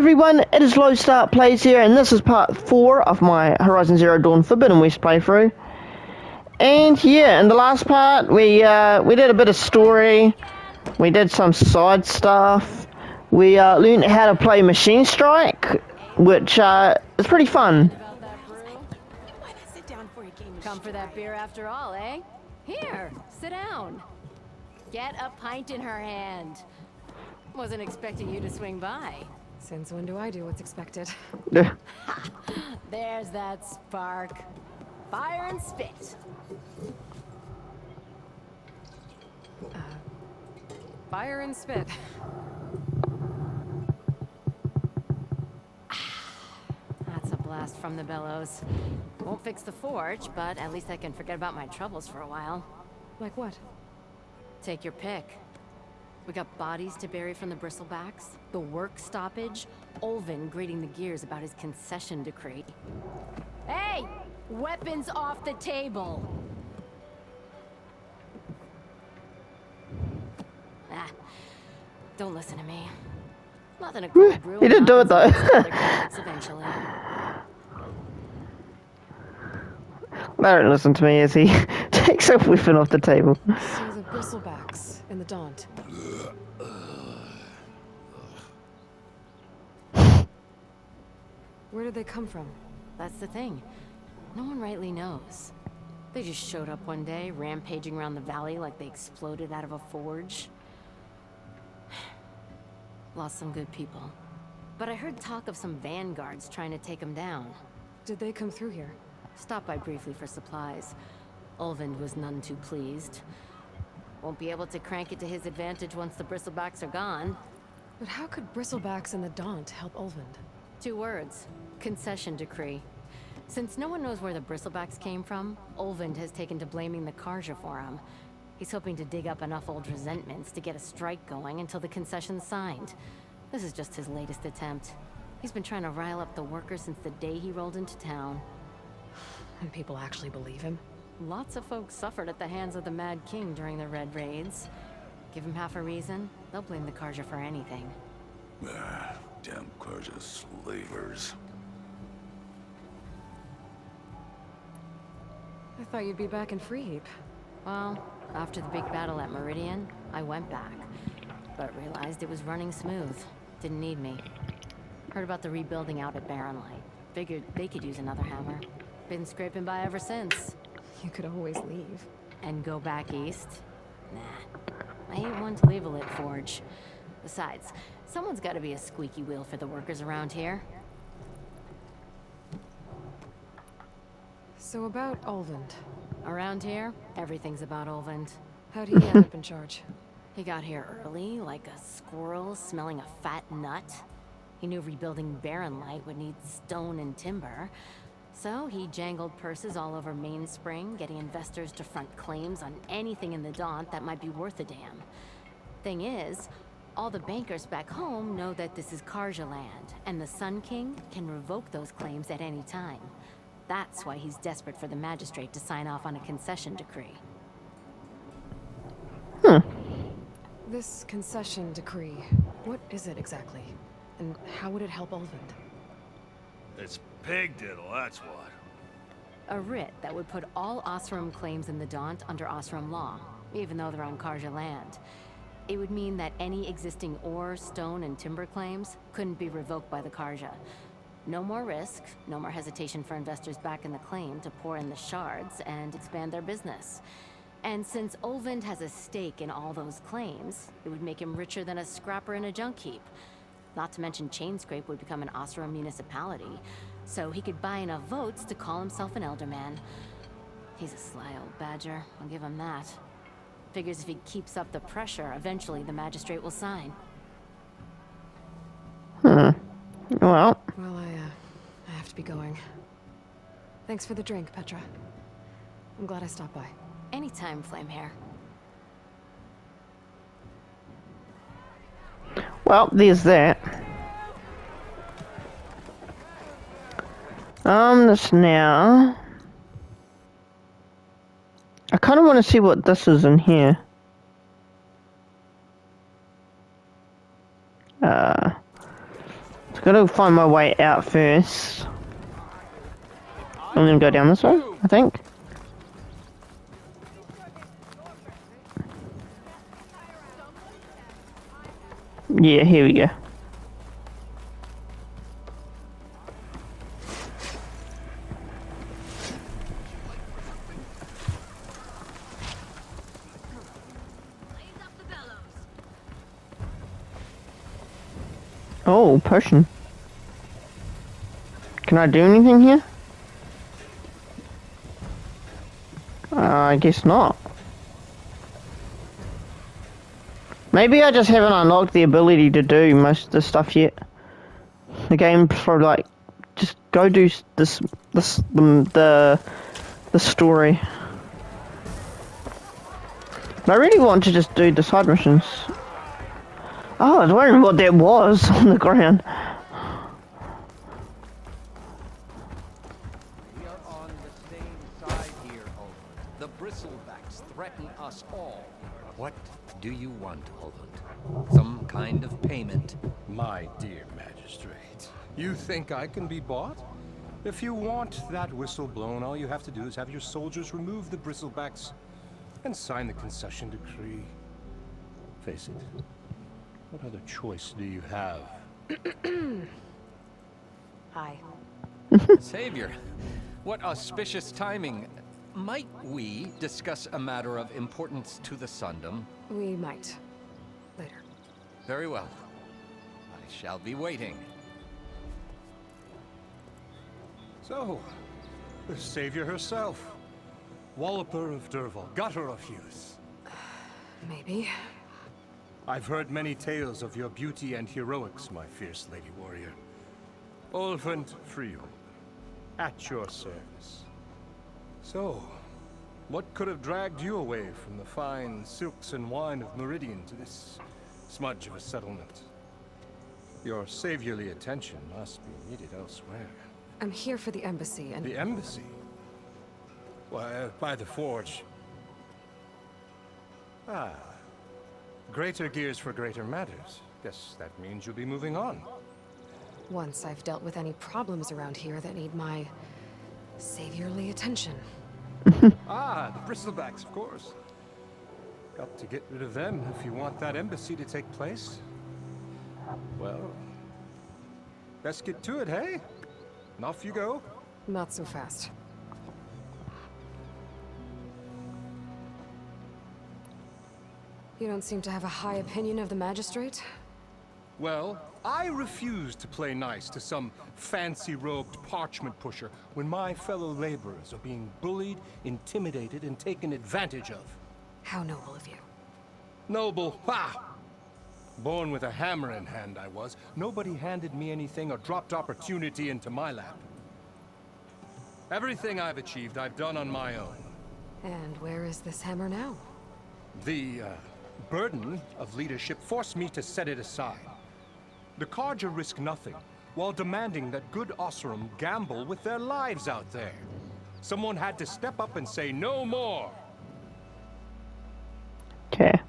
everyone, it is Low Start Plays here, and this is part 4 of my Horizon Zero Dawn Forbidden West playthrough. And yeah, in the last part, we did a bit of story, we did some side stuff, we learned how to play Machine Strike, which is pretty fun. Come for that beer after all, eh? Here, sit down. Get a pint in her hand. Wasn't expecting you to swing by. Since when do I do what's expected? There's that spark. Fire and spit. Fire and spit. That's a blast from the bellows. Won't fix the forge, but at least I can forget about my troubles for a while. Like what? Take your pick. We got bodies to bury from the bristlebacks, the work stoppage, Olvin grating the gears about his concession decree. Hey! Weapons off the table! Don't listen to me. Nothing a good brew. He didn't do it though. Eventually. Don't listen to me as he takes a weapon off the table. So the bristlebacks in the Daunt. Where did they come from? That's the thing. No one rightly knows. They just showed up one day, rampaging around the valley like they exploded out of a forge. Lost some good people. But I heard talk of some vanguards trying to take them down. Did they come through here? Stopped by briefly for supplies. Olvind was none too pleased. Won't be able to crank it to his advantage once the bristlebacks are gone. But how could bristlebacks in the Daunt help Olvind? 2 words. Concession decree. Since no one knows where the bristlebacks came from, Olvind has taken to blaming the Karja for him. He's hoping to dig up enough old resentments to get a strike going until the concession's signed. This is just his latest attempt. He's been trying to rile up the workers since the day he rolled into town. And people actually believe him? Lots of folks suffered at the hands of the Mad King during the Red Raids. Give him half a reason, they'll blame the Karja for anything. Damn Karja slavers. I thought you'd be back in Freeheap. Well, after the big battle at Meridian, I went back, but realized it was running smooth. Didn't need me. Heard about the rebuilding out at Barren Light. Figured they could use another hammer. Been scraping by ever since. You could always leave. And go back east? Nah. I ain't one to leave a lit forge. Besides, someone's gotta be a squeaky wheel for the workers around here. So about Olvind. Around here, everything's about Olvind. How'd he end up in charge? He got here early, like a squirrel smelling a fat nut. He knew rebuilding Barren Light would need stone and timber. So he jangled purses all over Mainspring, getting investors to front claims on anything in the Daunt that might be worth a damn. Thing is, all the bankers back home know that this is Karja land, and the Sun King can revoke those claims at any time. That's why he's desperate for the magistrate to sign off on a concession decree. This concession decree, what is it exactly? And how would it help Olvind? It's pig diddle, that's what. A writ that would put all Osram claims in the Daunt under Osram law, even though they're on Karja land. It would mean that any existing ore, stone, and timber claims couldn't be revoked by the Karja. No more risk, no more hesitation for investors back in the claim to pour in the shards and expand their business. And since Olvind has a stake in all those claims, it would make him richer than a scrapper in a junk heap. Not to mention Chainscrape would become an Osram municipality, so he could buy enough votes to call himself an Elderman. He's a sly old badger, I'll give him that. Figures if he keeps up the pressure, eventually the magistrate will sign. Well. Well, I have to be going. Thanks for the drink, Petra. I'm glad I stopped by. Anytime, Flamehair. Well, there's that. This now. I kind of want to see what this is in here. Gotta find my way out first. I'm gonna go down this way, I think. Yeah, here we go. Oh, potion. Can I do anything here? I guess not. Maybe I just haven't unlocked the ability to do most of the stuff yet. The game probably like, just go do the story. But I really want to just do the side missions. Oh, I was wondering what that was on the ground. We are on the same side here, Olvund. The bristlebacks threaten us all. What do you want, Olvund? Some kind of payment? My dear magistrate, you think I can be bought? If you want that whistle blown, all you have to do is have your soldiers remove the bristlebacks and sign the concession decree. Face it, what other choice do you have? Hi. Savior, what auspicious timing. Might we discuss a matter of importance to the Sundom? We might. Later. Very well. I shall be waiting. So, the savior herself. Walloper of Derval, gutter of youth. Maybe. I've heard many tales of your beauty and heroics, my fierce lady warrior. Olvund Friul, at your service. So, what could have dragged you away from the fine silks and wine of Meridian to this smudge of a settlement? Your saviorly attention must be needed elsewhere. I'm here for the embassy and... The embassy? Why, by the forge. Ah. Greater gears for greater matters. Guess that means you'll be moving on. Once I've dealt with any problems around here that need my... saviorly attention. Ah, the bristlebacks, of course. Got to get rid of them if you want that embassy to take place. Well, let's get to it, hey? And off you go. Not so fast. You don't seem to have a high opinion of the magistrate? Well, I refuse to play nice to some fancy-robed parchment pusher when my fellow laborers are being bullied, intimidated, and taken advantage of. How noble of you. Noble, ha! Born with a hammer in hand, I was. Nobody handed me anything or dropped opportunity into my lap. Everything I've achieved, I've done on my own. And where is this hammer now? The, burden of leadership forced me to set it aside. The Carja risk nothing, while demanding that good Osram gamble with their lives out there. Someone had to step up and say no more. Okay.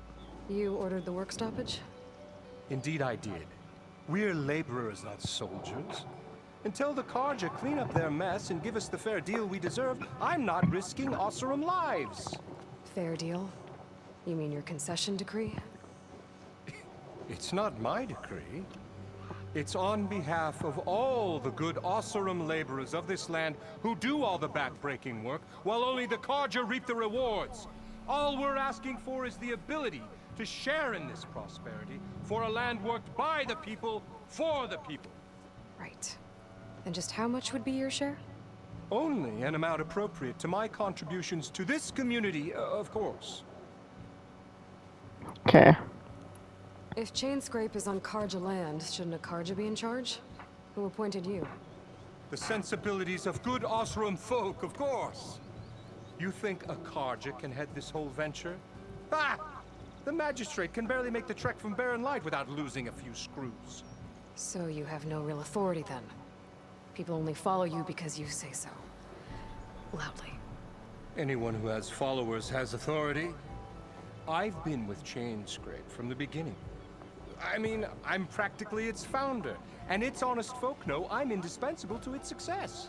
You ordered the work stoppage? Indeed I did. We're laborers, not soldiers. Until the Carja clean up their mess and give us the fair deal we deserve, I'm not risking Osram lives. Fair deal? You mean your concession decree? It's not my decree. It's on behalf of all the good Osram laborers of this land who do all the back-breaking work, while only the Carja reap the rewards. All we're asking for is the ability to share in this prosperity for a land worked by the people, for the people. Right. And just how much would be your share? Only an amount appropriate to my contributions to this community, of course. Okay. If Chainscrape is on Carja land, shouldn't a Carja be in charge? Who appointed you? The sensibilities of good Osram folk, of course. You think a Carja can head this whole venture? Ah! The magistrate can barely make the trek from Barren Light without losing a few screws. So you have no real authority then? People only follow you because you say so. Loudly. Anyone who has followers has authority. I've been with Chainscrape from the beginning. I mean, I'm practically its founder, and its honest folk know I'm indispensable to its success.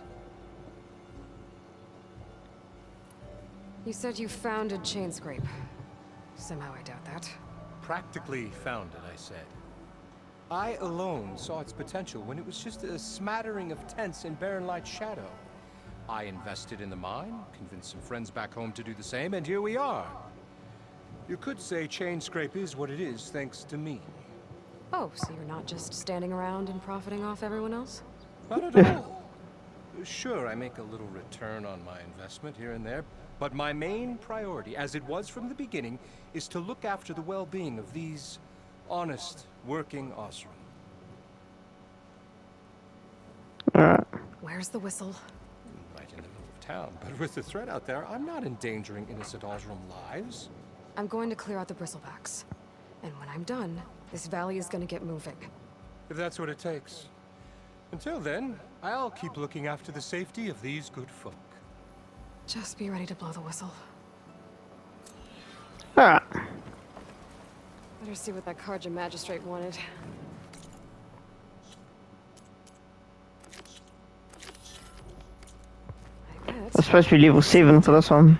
You said you founded Chainscrape. Somehow I doubt that. Practically founded, I said. I alone saw its potential when it was just a smattering of tents in Barren Light's shadow. I invested in the mine, convinced some friends back home to do the same, and here we are. You could say Chainscrape is what it is thanks to me. Oh, so you're not just standing around and profiting off everyone else? Not at all. Sure, I make a little return on my investment here and there, but my main priority, as it was from the beginning, is to look after the well-being of these honest, working Osram. Alright. Where's the whistle? Right in the middle of town, but with the threat out there, I'm not endangering innocent Osram lives. I'm going to clear out the bristlebacks. And when I'm done, this valley is going to get moving. If that's what it takes. Until then, I'll keep looking after the safety of these good folk. Just be ready to blow the whistle. Alright. Better see what that Karja magistrate wanted. I bet. It's supposed to be level 7 for this one.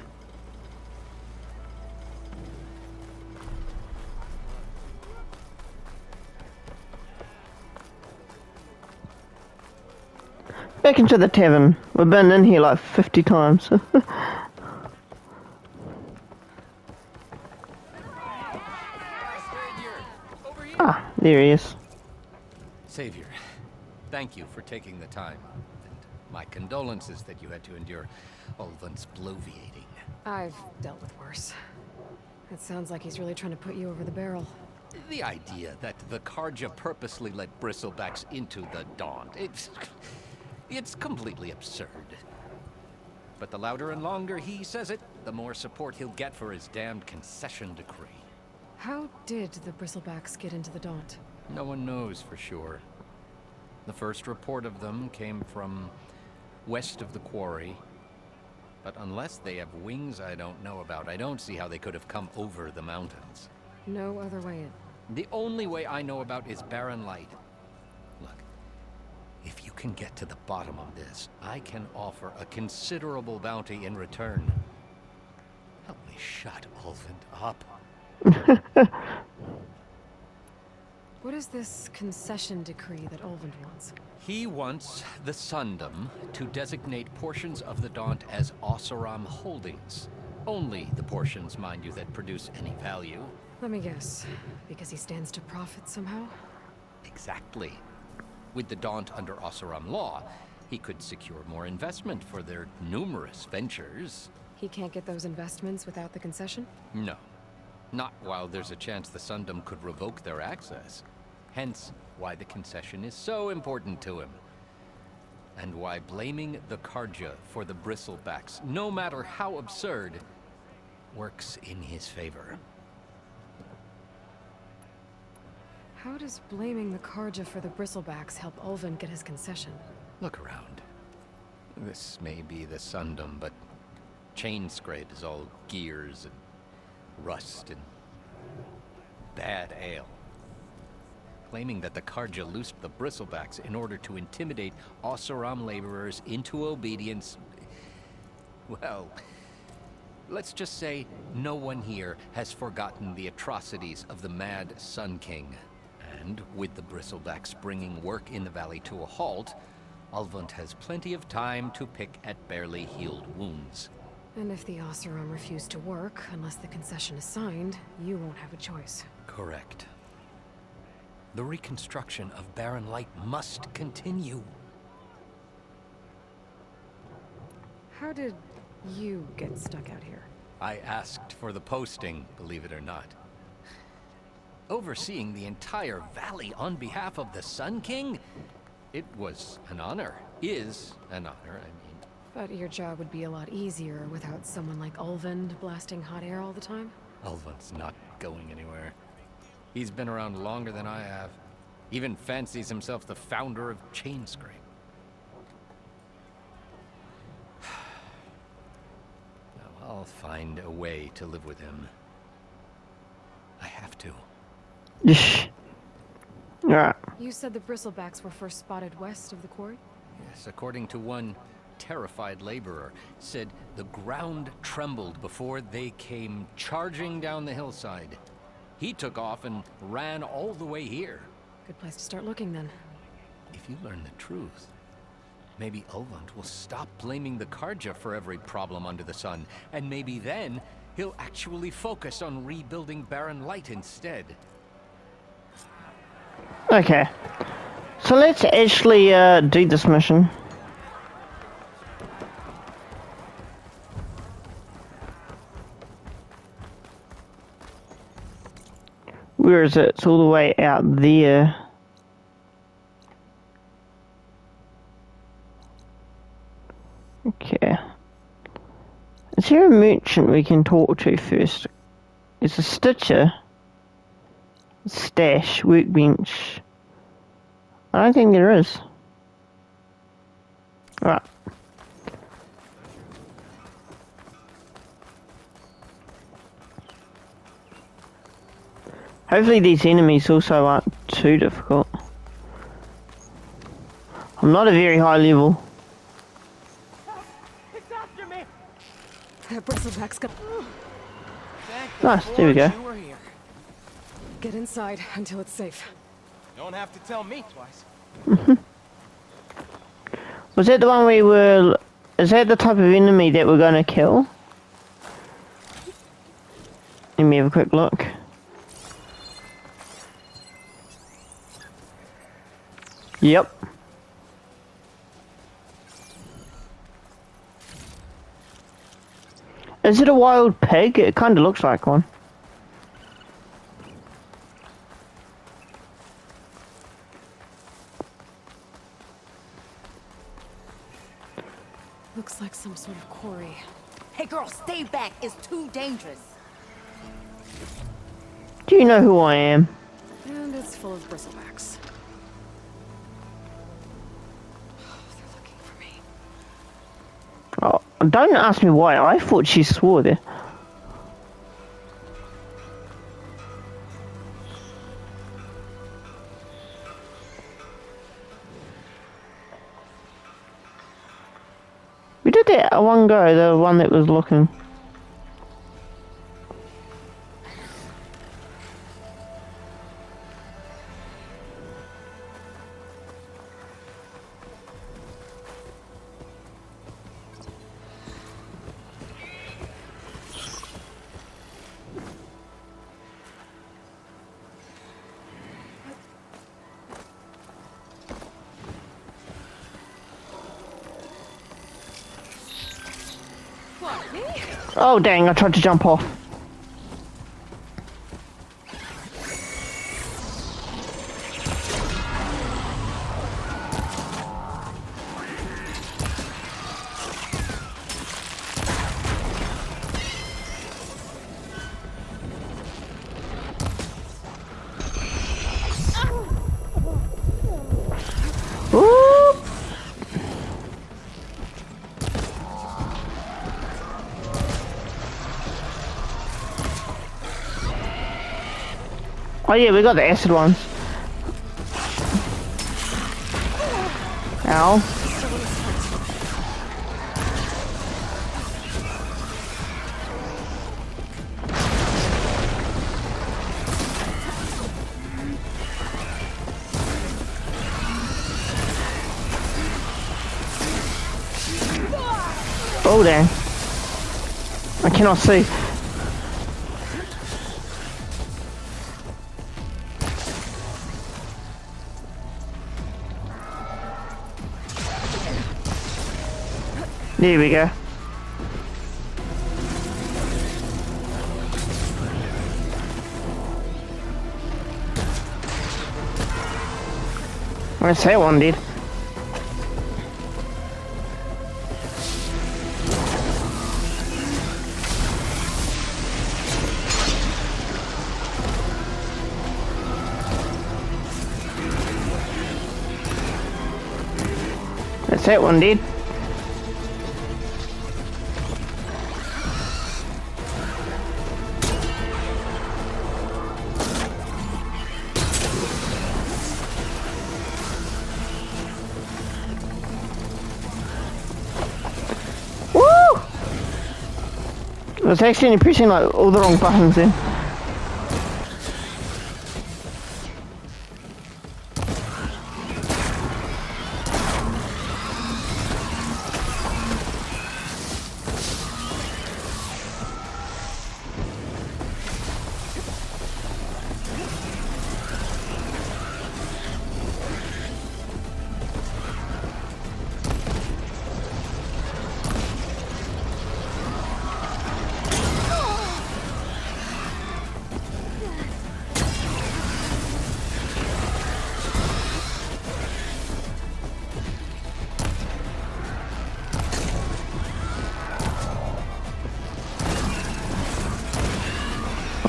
Back into the tavern. We've been in here like 50 times. Ah, there he is. Savior, thank you for taking the time. And my condolences that you had to endure Ulvund's bloviating. I've dealt with worse. It sounds like he's really trying to put you over the barrel. The idea that the Karja purposely let bristlebacks into the Daunt, it's completely absurd. But the louder and longer he says it, the more support he'll get for his damned concession decree. How did the bristlebacks get into the Daunt? No one knows for sure. The first report of them came from west of the quarry. But unless they have wings I don't know about, I don't see how they could have come over the mountains. No other way in. The only way I know about is Barren Light. Look, if you can get to the bottom of this, I can offer a considerable bounty in return. Help me shut Ulvund up. What is this concession decree that Ulvund wants? He wants the Sundom to designate portions of the Daunt as Oseram holdings. Only the portions, mind you, that produce any value. Let me guess. Because he stands to profit somehow? Exactly. With the Daunt under Oseram law, he could secure more investment for their numerous ventures. He can't get those investments without the concession? No. Not while there's a chance the Sundom could revoke their access. Hence, why the concession is so important to him. And why blaming the Karja for the bristlebacks, no matter how absurd, works in his favor. How does blaming the Karja for the bristlebacks help Ulvund get his concession? Look around. This may be the Sundom, but Chainscrape is all gears and rust and bad ale. Claiming that the Karja loosed the bristlebacks in order to intimidate Oseram laborers into obedience. Well, let's just say no one here has forgotten the atrocities of the Mad Sun King. And with the bristlebacks bringing work in the valley to a halt, Ulvund has plenty of time to pick at barely healed wounds. And if the Oseram refuse to work, unless the concession is signed, you won't have a choice. Correct. The reconstruction of Barren Light must continue. How did you get stuck out here? I asked for the posting, believe it or not. Overseeing the entire valley on behalf of the Sun King? It was an honor. Is an honor, I mean. But your job would be a lot easier without someone like Ulvund blasting hot air all the time? Ulvund's not going anywhere. He's been around longer than I have. Even fancies himself the founder of Chainscrape. Now, I'll find a way to live with him. I have to. Alright. You said the bristlebacks were first spotted west of the quarry? Yes, according to one terrified laborer, said the ground trembled before they came charging down the hillside. He took off and ran all the way here. Good place to start looking then. If you learn the truth, maybe Ulvund will stop blaming the Karja for every problem under the sun, and maybe then he'll actually focus on rebuilding Barren Light instead. Okay. So let's actually do this mission. Where is it? It's all the way out there. Okay. Is there a merchant we can talk to first? It's a stitcher. Stash, workbench. I don't think there is. Right. Hopefully these enemies also aren't too difficult. I'm not a very high level. That bristleback's got... Nice, there we go. You were here. Get inside until it's safe. Don't have to tell me twice. Was that the one we were... Is that the type of enemy that we're gonna kill? Let me have a quick look. Yep. Is it a wild pig? It kind of looks like one. Looks like some sort of quarry. Hey girl, stay back. It's too dangerous. Do you know who I am? And it's full of bristlebacks. They're looking for me. Oh, don't ask me why. I thought she swore there. We did that at one go, the one that was looking. Oh dang, I tried to jump off. Ooh. Oh yeah, we got the acid ones. Ow. Oh dang. I cannot see. There we go. I say one did. That's that one did. was accidentally pressing like all the wrong buttons then.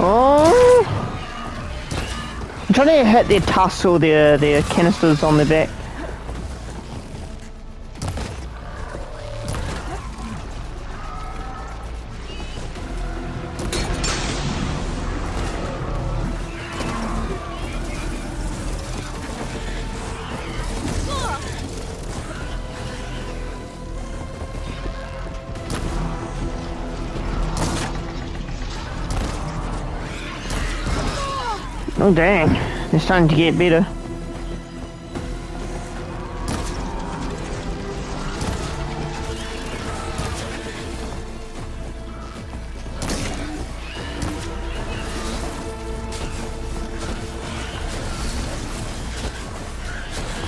Oh! I'm trying to hit their tusks or their canisters on their back. Oh dang, they're starting to get better.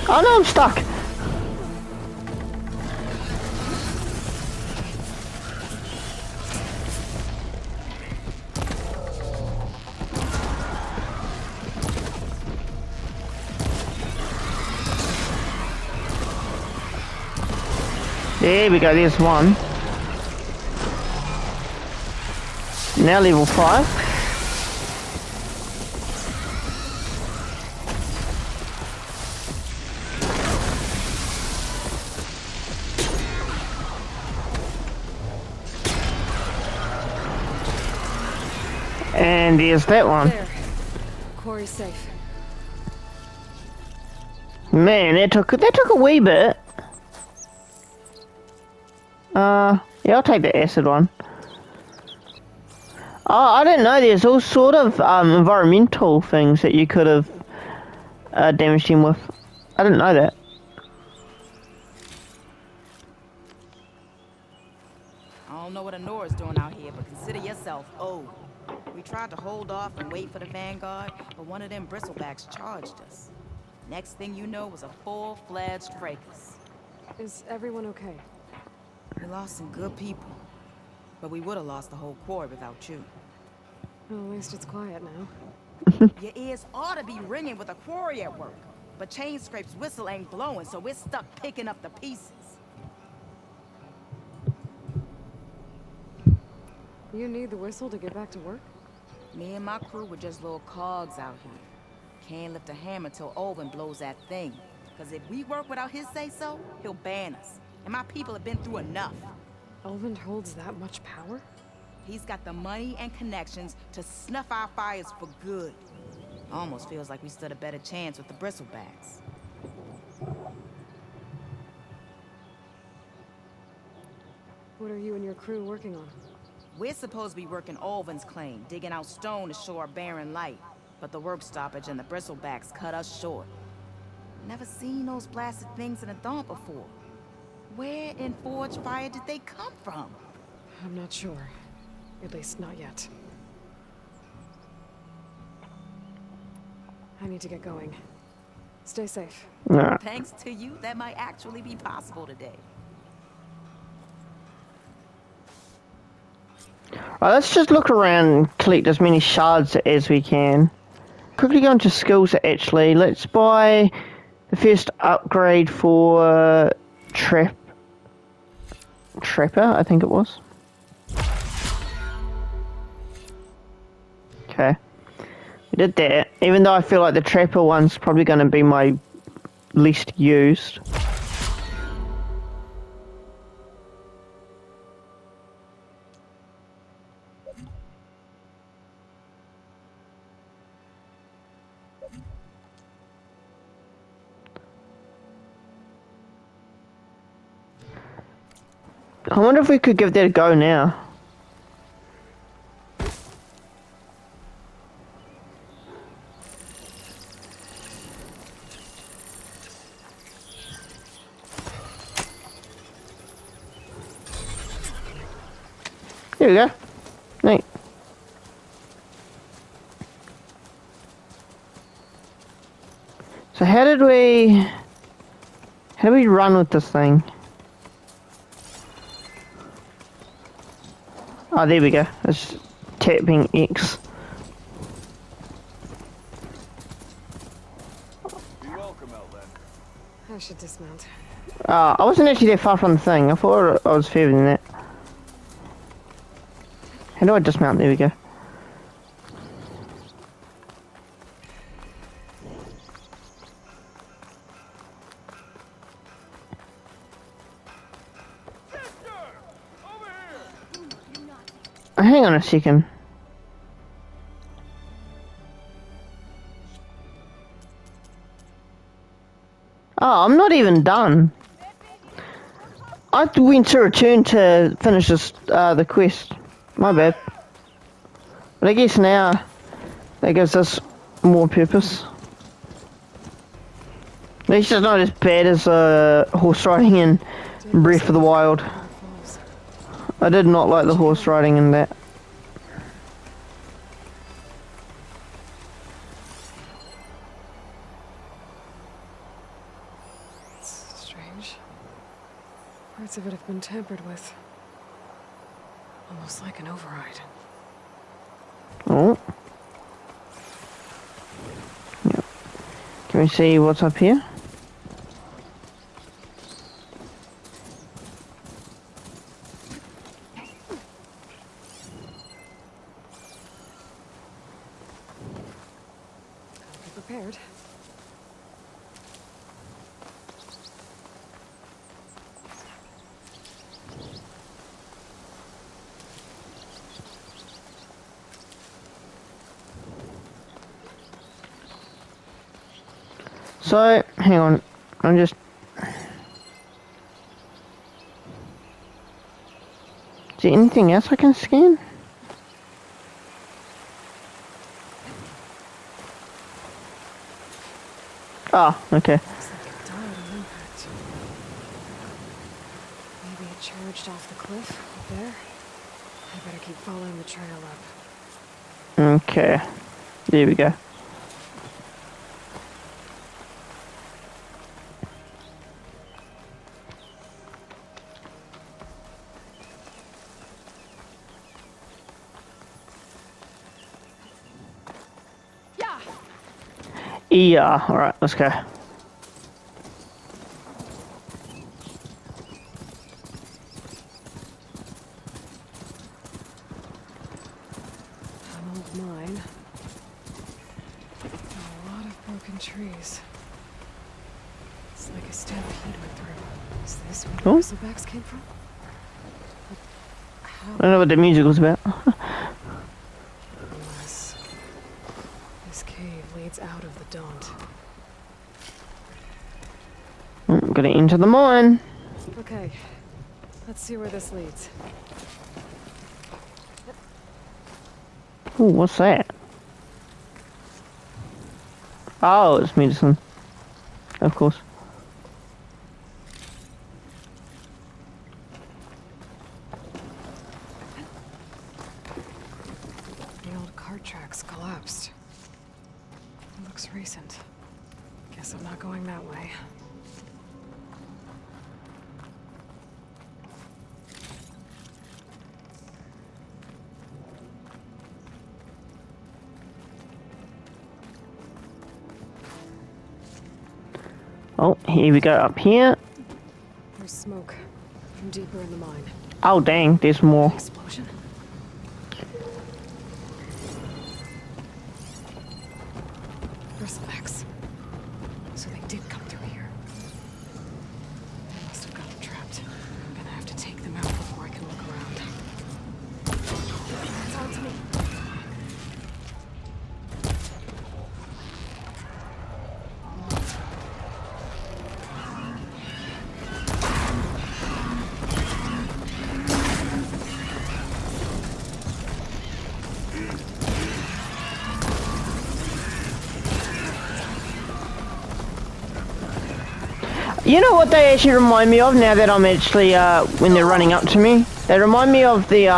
Oh no, I'm stuck! There we go, there's one. Now level 5. And there's that one. There. Quarry's safe. Man, that took a wee bit. Yeah, I'll take the acid one. Oh, I didn't know there's all sort of environmental things that you could have damaged him with. I didn't know that. I don't know what Anora's doing out here, but consider yourself old. We tried to hold off and wait for the Vanguard, but one of them bristlebacks charged us. Next thing you know was a full-fledged fracas. Is everyone okay? We lost some good people, but we would have lost the whole quarry without you. Well, at least it's quiet now. Your ears ought to be ringing with a quarry at work, but Chain Scrape's whistle ain't blowing, so we're stuck picking up the pieces. You need the whistle to get back to work? Me and my crew were just little cogs out here. Can't lift a hammer till Olvin blows that thing. Because if we work without his say-so, he'll ban us. And my people have been through enough. Elvin holds that much power? He's got the money and connections to snuff our fires for good. Almost feels like we stood a better chance with the bristlebacks. What are you and your crew working on? We're supposed to be working Olvin's claim, digging out stone to show our barren light. But the work stoppage and the bristlebacks cut us short. Never seen those blasted things in a Daunt before. Where in Forge Fire did they come from? I'm not sure. At least not yet. I need to get going. Stay safe. Nah. Thanks to you, that might actually be possible today. Right, let's just look around and collect as many shards as we can. Quickly go into skills actually. Let's buy the first upgrade for Trapper, I think it was. Okay. We did that. Even though I feel like the Trapper one's probably going to be my least used. I wonder if we could give that a go now. Here we go. Neat. So how do we run with this thing? Oh, there we go. It's tapping X. You're welcome, Outlander. I should dismount. I wasn't actually that far from the thing. I thought I was further than that. How do I dismount? There we go. Hang on a second. Oh, I'm not even done. I went to return to finish this, the quest. My bad. But I guess now that gives us more purpose. At least it's not as bad as horse riding in Breath of the Wild. I did not like the horse riding in that. It's strange. Parts of it have been tampered with. Almost like an override. Oh. Yep. Can we see what's up here? Be prepared. So, hang on. I'm just... Is there anything else I can scan? Oh, okay. Looks like it died on impact. Maybe it charged off the cliff up there. I better keep following the trail up. Okay. There we go. Yeah, alright, let's go. I'm old mine. A lot of broken trees. It's like a stampede went through. Is this where the Oh. bristlebacks came from? But how? I don't know what the music was about. Unless this cave leads out of the Daunt. I'm gonna enter the mine. Okay, let's see where this leads. Ooh, what's that? Oh, it's medicine. Of course. The old cart tracks collapsed. It looks recent. Guess I'm not going that way. Oh, here we go up here. There's smoke from deeper in the mine. Oh, dang, there's more. Explosion? Bristlebacks. So they did come through here. They must have got them trapped. I'm gonna have to take them out before I can look around. It's on to me. You know what they actually remind me of now that I'm actually, when they're running up to me? They remind me of the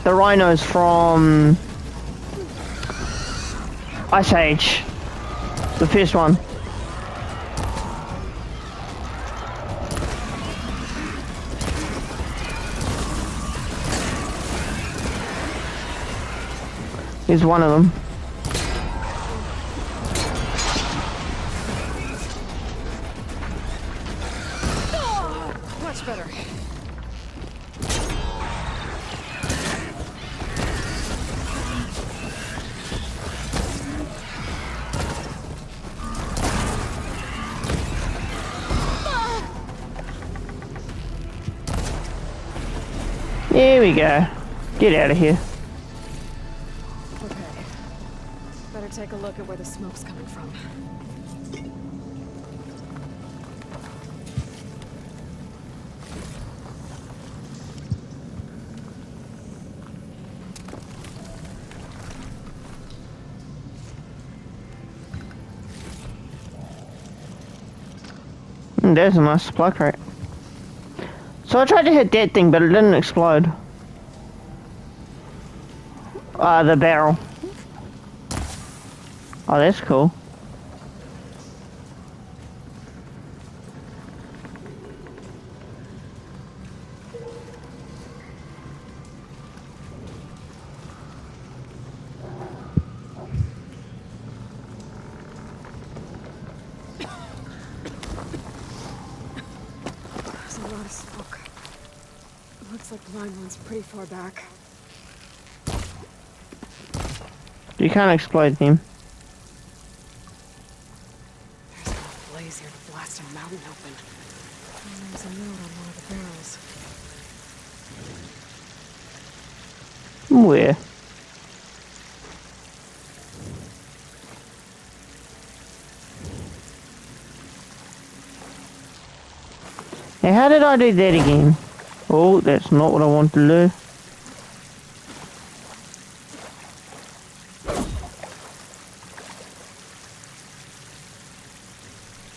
rhinos from Ice Age, the first one. Here's one of them. Much better. Here we go. Get out of here. Okay. Better take a look at where the smoke's coming from. There's a nice supply crate. So I tried to hit that thing, but it didn't explode. The barrel. Oh, that's cool. There's a lot of smoke. Looks like the line runs pretty far back. You can't explode him. There's enough blaze here to blast a mountain open. And there's a note on one of the barrels. Where? Hey, how did I do that again? Oh, that's not what I want to do.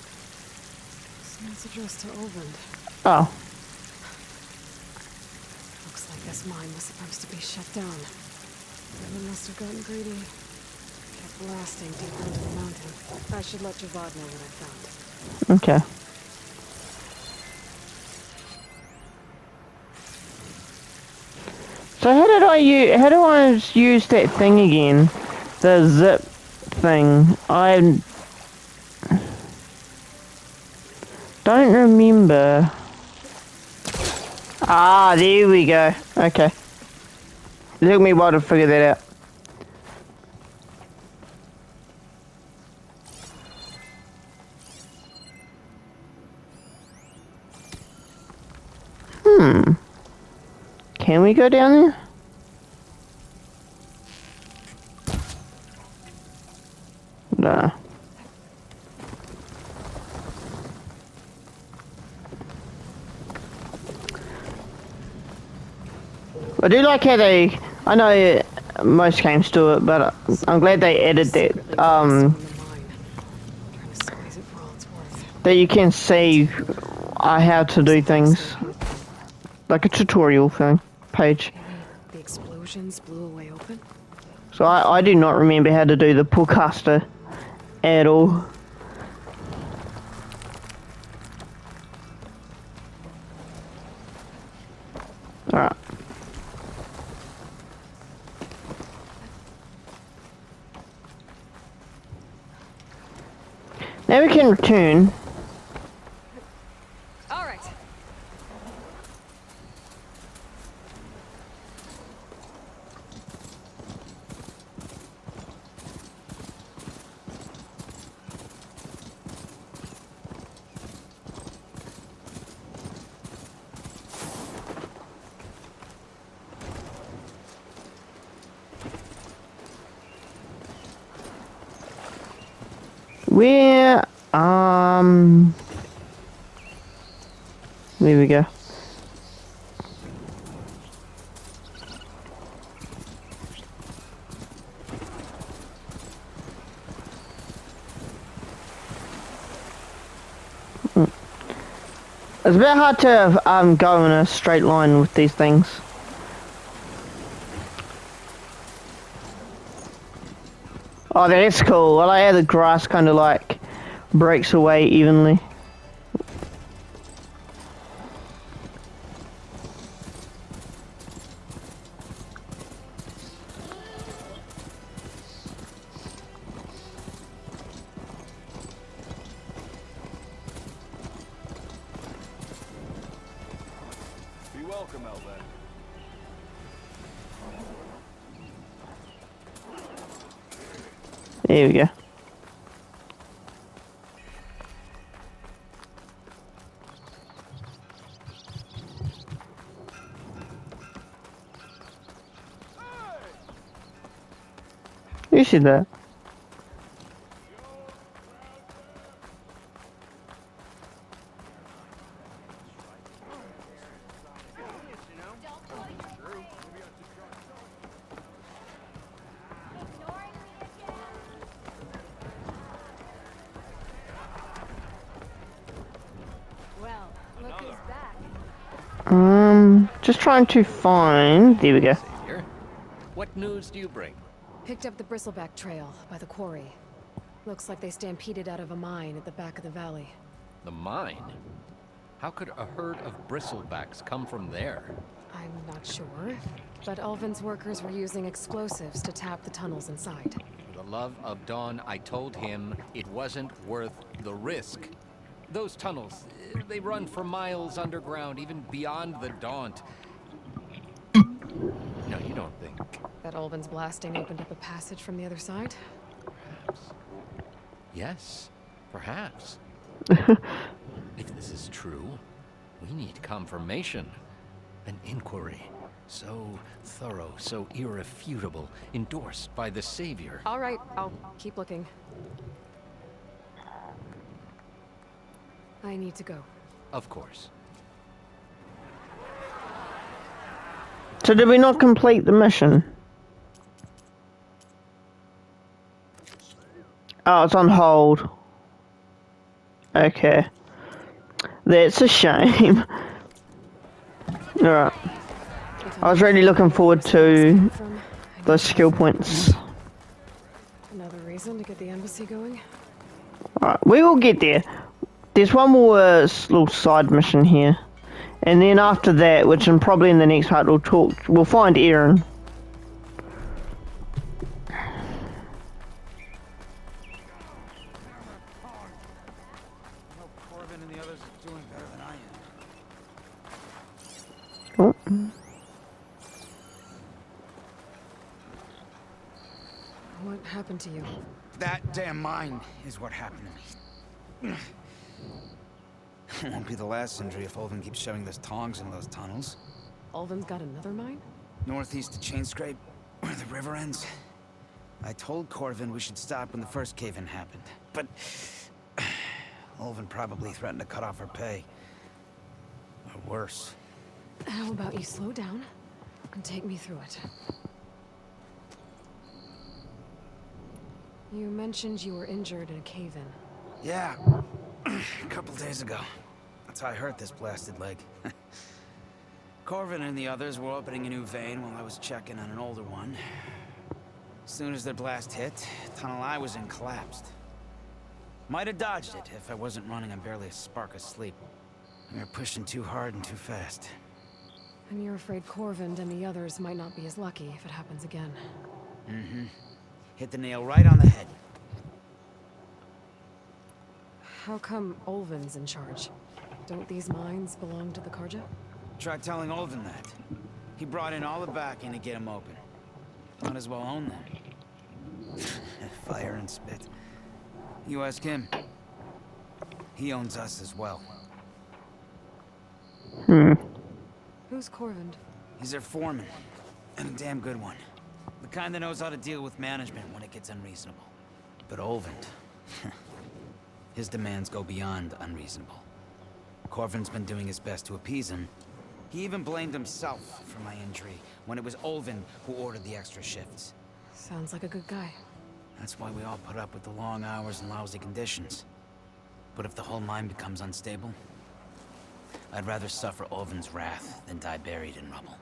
This note's addressed to Olvend. Oh, Looks like this mine was supposed to be shut down. Someone must have gotten greedy. Kept blasting deeper into the mountain. I should let Javad know what I found. okay. So how do I use that thing again? The zip thing. I don't remember. Ah, there we go. Okay. It took me a while to figure that out. Can we go down there? Nah. I do like how they, I know most games do it, but I'm glad they added that, Trying to squeeze it for all it's worth. that you can see how to do things. Like a tutorial thing, page. The explosions blew away open. So I do not remember how to do the pullcaster at all. Alright. Now we can return. All right. Where, there we go. It's a bit hard to go in a straight line with these things. Oh, that's cool. I like how the grass kind of like breaks away evenly. Be welcome, Outlander. There we go. You see that? Well, look who's back. Just trying to find. There we go. Savior, what news do you bring? Picked up the bristleback trail by the quarry. Looks like they stampeded out of a mine at the back of the valley. The mine? How could a herd of bristlebacks come from there? I'm not sure, but Ulvin's workers were using explosives to tap the tunnels inside. For the love of Dawn, I told him it wasn't worth the risk. Those tunnels, they run for miles underground, even beyond the Daunt. No, you don't think. That Ulvin's blasting opened up a passage from the other side? Perhaps. Yes, perhaps. If this is true, we need confirmation. An inquiry. So thorough, so irrefutable, endorsed by the Savior. All right, I'll keep looking. I need to go. Of course. So did we not complete the mission? Oh, it's on hold. Okay. That's a shame. Alright. I was really looking forward to those skill points. Another reason to get the embassy going? Alright, we will get there. There's one more little side mission here. And then after that, which in probably in the next part we'll find Aaron. Corbin and the others are doing better than I am. Oh. What happened to you? That damn mine is what happened to me. It won't be the last injury if Ulvin keeps shoving those tongs into those tunnels. Ulvin's got another mine? Northeast of Chainscrape, where the river ends. I told Corvin we should stop when the first cave-in happened, but Ulvin probably threatened to cut off our pay. Or worse. How about you slow down and take me through it? You mentioned you were injured in a cave-in. Yeah, a couple days ago. That's how I hurt this blasted leg. Corvin and the others were opening a new vein while I was checking on an older one. As soon as their blast hit, the tunnel I was in collapsed. Might have dodged it if I wasn't running on barely a spark of sleep. We were pushing too hard and too fast. And you're afraid Corvin and the others might not be as lucky if it happens again. Mm-hmm. Hit the nail right on the head. How come Ulvin's in charge? Don't these mines belong to the Karja? Try telling Ulvin that. He brought in all the backing to get them open. Might as well own them. Fire and spit. You ask him. He owns us as well. Who's Corvin? He's their foreman. And a damn good one. The kind that knows how to deal with management when it gets unreasonable. But Ulvin... his demands go beyond unreasonable. Corvin's been doing his best to appease him. He even blamed himself for my injury when it was Ulvin who ordered the extra shifts. Sounds like a good guy. That's why we all put up with the long hours and lousy conditions. But if the whole mine becomes unstable, I'd rather suffer Ulvin's wrath than die buried in rubble.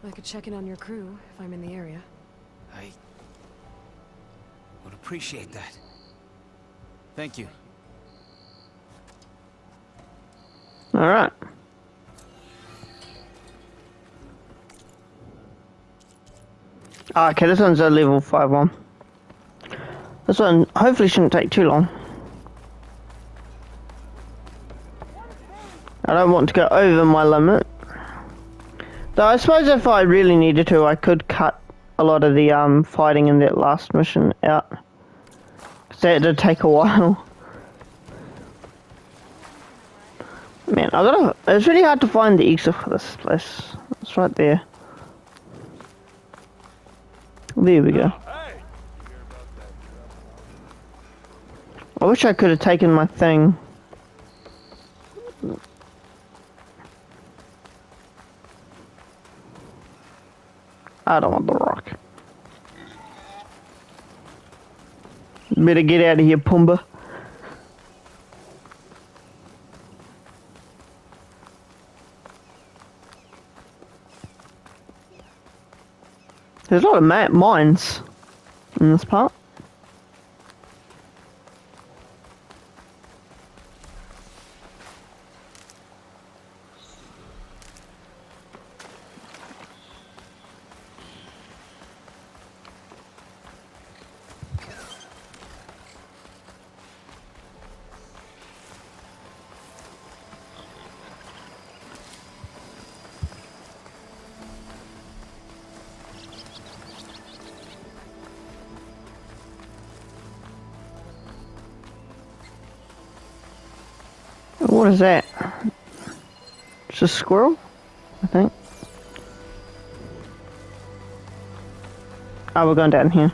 I could check in on your crew if I'm in the area. I would appreciate that. Thank you. Alright. Okay, this one's a level 5 one. This one hopefully shouldn't take too long. I don't want to go over my limit. Though I suppose if I really needed to, I could cut a lot of the fighting in that last mission out. Because that did take a while. Man, it's really hard to find the exit for this place. It's right there. There we go. I wish I could have taken my thing. I don't want the rock. Better get out of here, Pumbaa. There's a lot of mines in this part. What is that? It's a squirrel, I think. Oh, we're going down here.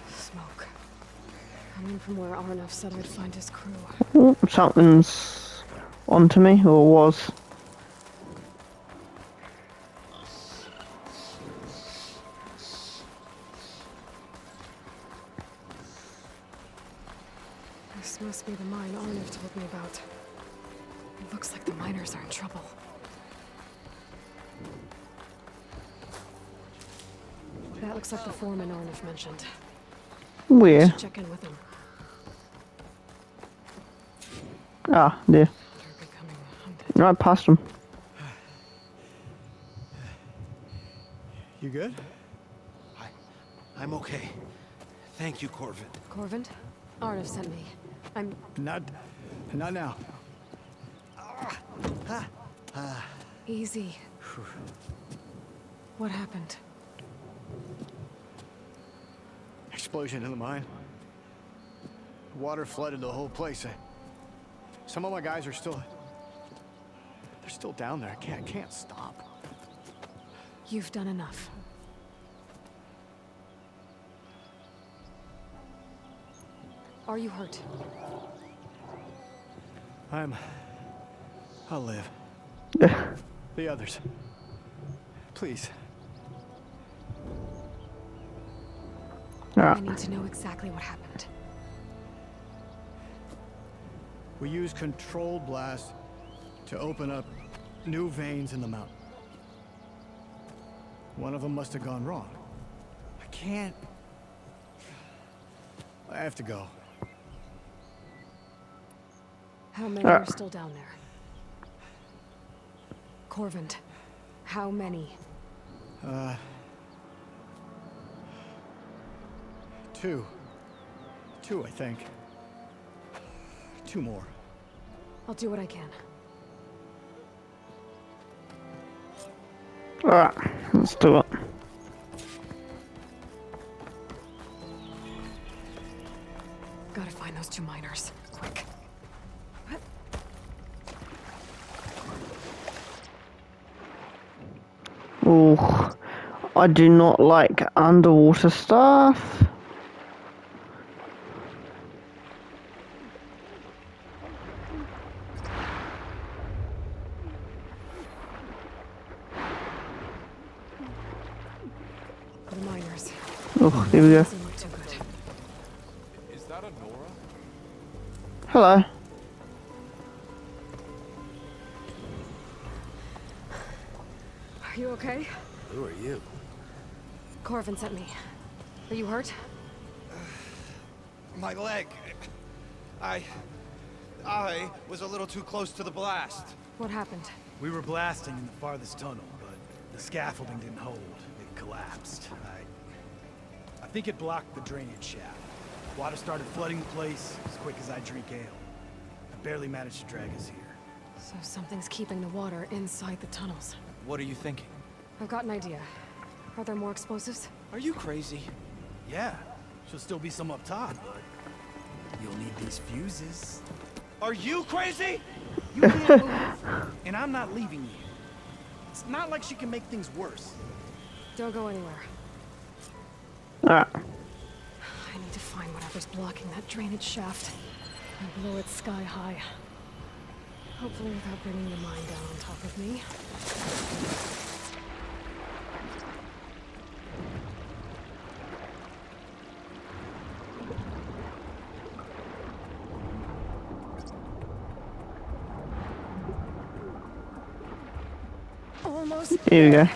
Smoke. Coming from where Arnav said I'd find his crew. Oh, something's onto me, or was. This must be the mine Arnav told me about. It looks like the miners are in trouble. That looks like the foreman Arnav mentioned. Where? Should check in with him. Ah, there. They're becoming hunted. Right past him. You good? I'm okay. Thank you, Corvin. Corvin? Arnav sent me. Not now. Easy. What happened? Explosion in the mine. Water flooded the whole place. Some of my guys are still... They're still down there. I can't stop. You've done enough. Are you hurt? I'll live. The others. Please. I need to know exactly what happened. We used controlled blast to open up new veins in the mountain. One of them must have gone wrong. I can't... I have to go. How many are still down there? Corvin, how many? Two, I think. 2 more. I'll do what I can. Alright, let's do it. to miners. Quick. Oh, I do not like underwater stuff. The miners. Oh, here we go. Doesn't look too good. Is that a Nora? Hello. Are you okay? Who are you? Corvin sent me. Are you hurt? My leg. I was a little too close to the blast. What happened? We were blasting in the farthest tunnel, but the scaffolding didn't hold. It collapsed. I think it blocked the drainage shaft. Water started flooding the place as quick as I drink ale. I barely managed to drag us here. So something's keeping the water inside the tunnels. What are you thinking? I've got an idea. Are there more explosives? Are you crazy? Yeah, should still be some up top, but you'll need these fuses. Are you crazy? You can't move, and I'm not leaving you. It's not like she can make things worse. Don't go anywhere. Alright. I need to find whatever's blocking that drainage shaft and blow it sky high. Hopefully without bringing the mine down on top of me. Almost. Here we go.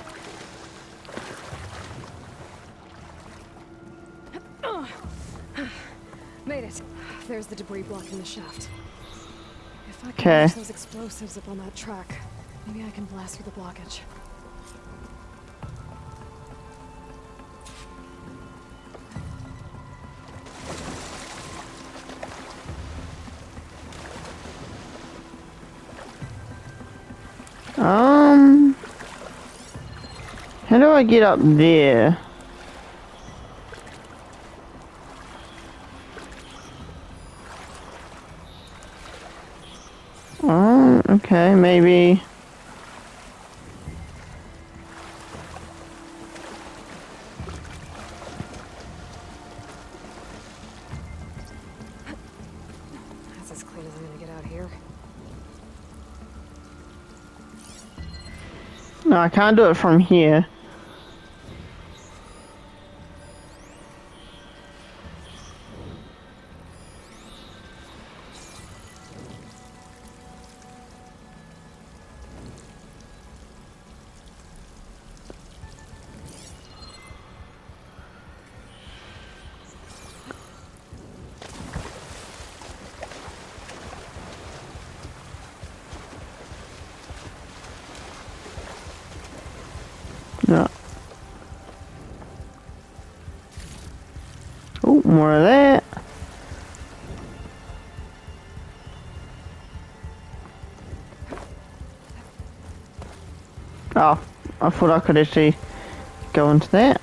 Made it. There's the debris blocking the shaft. If I can Okay. launch those explosives up on that track, maybe I can blast through the blockage. How do I get up there? Oh, okay, maybe. That's as clean as I'm gonna get out here. No, I can't do it from here. No. Oh, more of that. Oh, I thought I could actually go into that.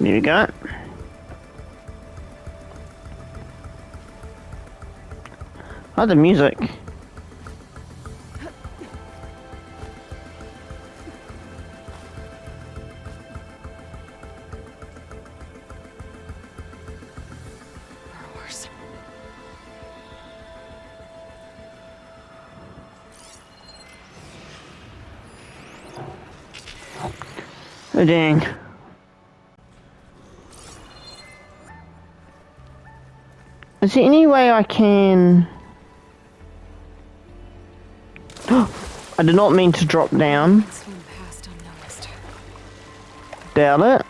There we go. Oh, the music. Or worse. Oh, dang. Is there any way I can... I did not mean to drop down. Swim past unnoticed. Doubt it.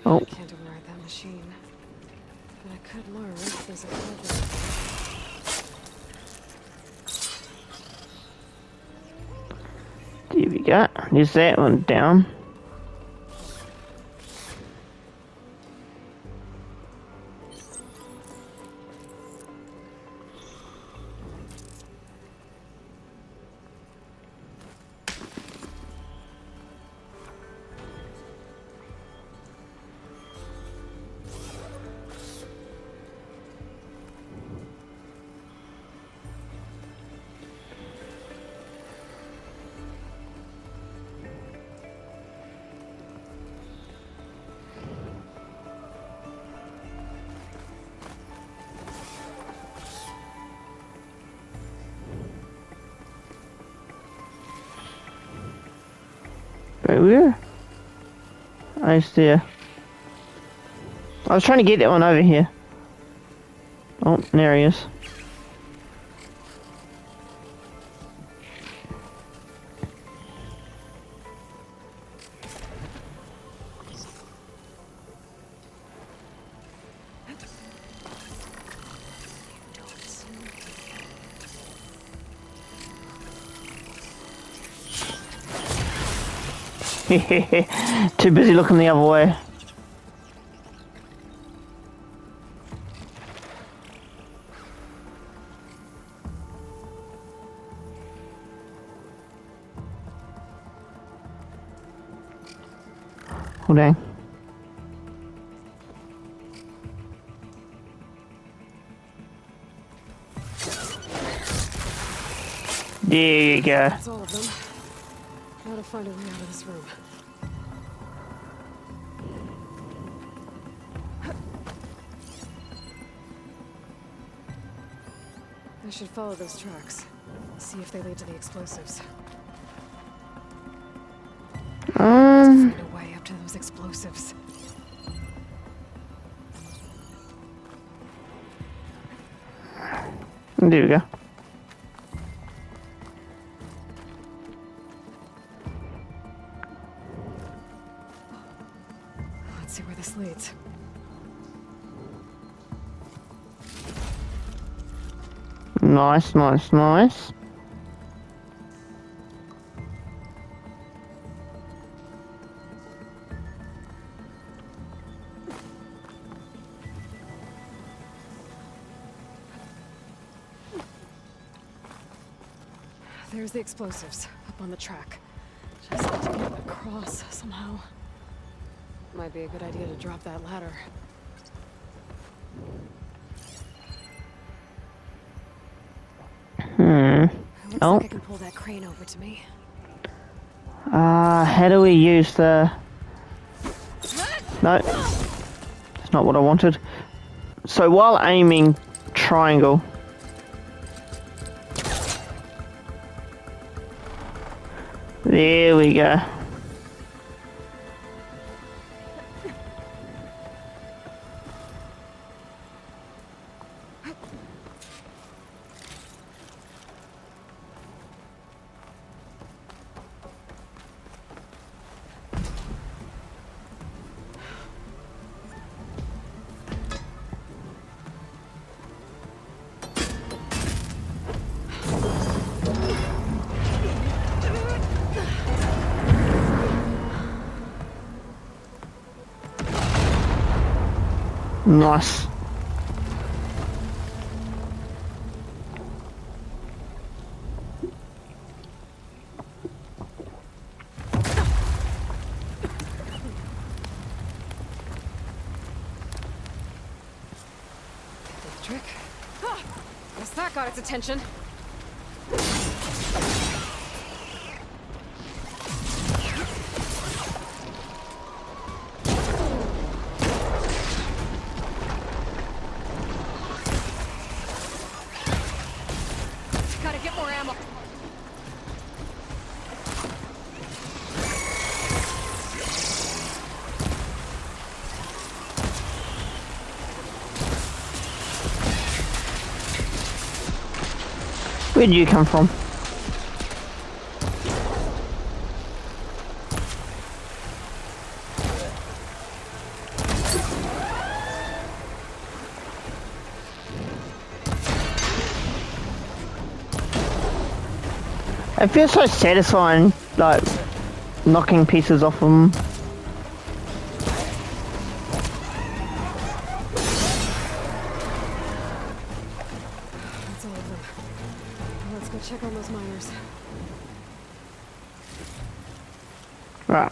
Oh. I can't override that machine. But I could learn if there's a problem. There we go. There's that one down. Right where? I see. I was trying to get that one over here. Oh, there he is. Too busy looking the other way. Oh dang. There you go. That's all of them. Gotta find a way out of this room. I should follow those tracks. See if they lead to the explosives. Find a way up to those explosives. There we go. Let's see where this leads. Nice, nice, nice. There's the explosives, up on the track. Just have to get across somehow. Might be a good idea to drop that ladder. Looks like I can pull that crane over to me. How do we use the... No. That's not what I wanted. So while aiming, triangle. There we go. Nice. Trick. Guess that got its attention. Gotta get more ammo. Where did you come from? It feels so satisfying like, knocking pieces off them. That's all of them. Now let's go check on those miners. Right.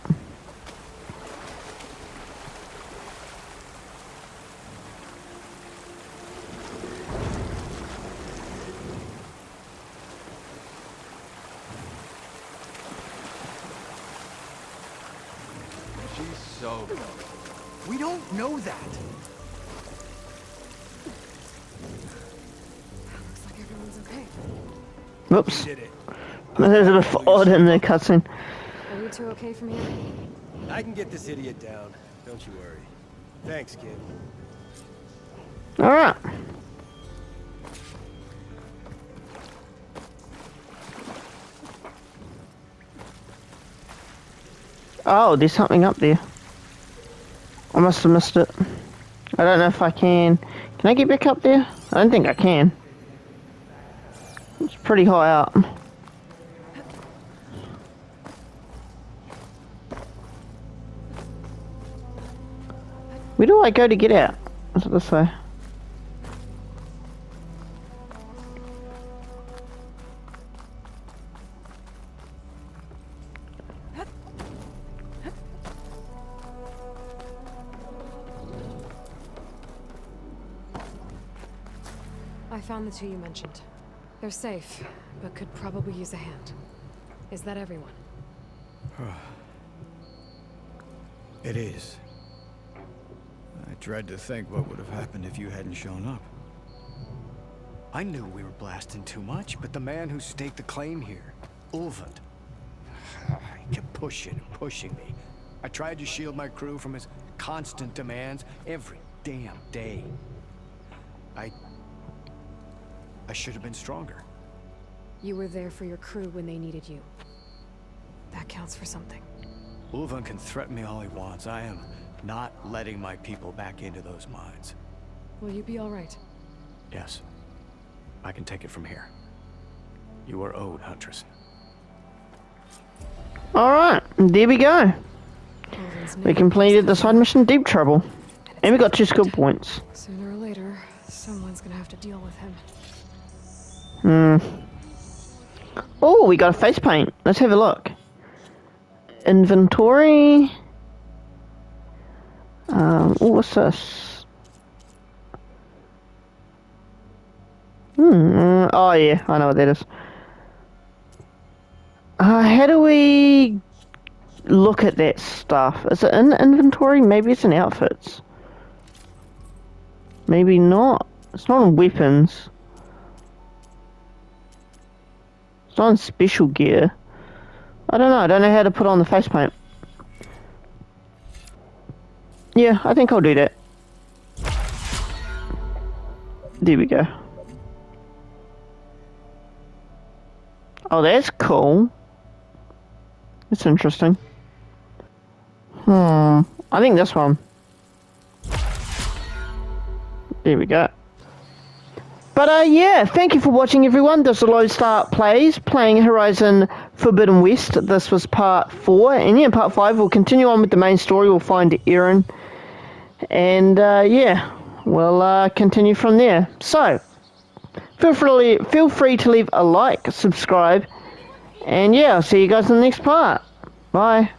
She's so close. We don't know that. Looks like everyone's okay. Whoops. Did it. There's a bit of odd in the cutscene. Are you two okay from here? I can get this idiot down. Don't you worry. Thanks, kid. Alright. Oh, there's something up there. I must have missed it. I don't know if I can. Can I get back up there? I don't think I can. It's pretty high up. Where do I go to get out? Is it this way? I found the two you mentioned. They're safe, but could probably use a hand. Is that everyone? It is. I dread to think what would have happened if you hadn't shown up. I knew we were blasting too much, but the man who staked the claim here, Ulvund, he kept pushing and pushing me. I tried to shield my crew from his constant demands every damn day. I should have been stronger. You were there for your crew when they needed you. That counts for something. Ulvund can threaten me all he wants. I am not letting my people back into those mines. Will you be all right? Yes. I can take it from here. You are owed, Huntress. Alright, there we go. We completed the side mission, Deep Trouble. And we got 2 skill points. Sooner or later, someone's gonna have to deal with him. Oh, we got a face paint. Let's have a look. Inventory. Oh, what's this? Oh yeah, I know what that is. How do we look at that stuff? Is it in inventory? Maybe it's in outfits. Maybe not. It's not in weapons. It's not in special gear. I don't know. I don't know how to put on the face paint. Yeah, I think I'll do that. There we go. Oh, that's cool. That's interesting. I think this one. There we go. But yeah, thank you for watching, everyone. This is Low Start Plays, playing Horizon Forbidden West. This was part 4, and yeah, part 5 we'll continue on with the main story. We'll find Aaron, and yeah, we'll continue from there. So, feel free to leave a like, subscribe, and yeah, I'll see you guys in the next part. Bye.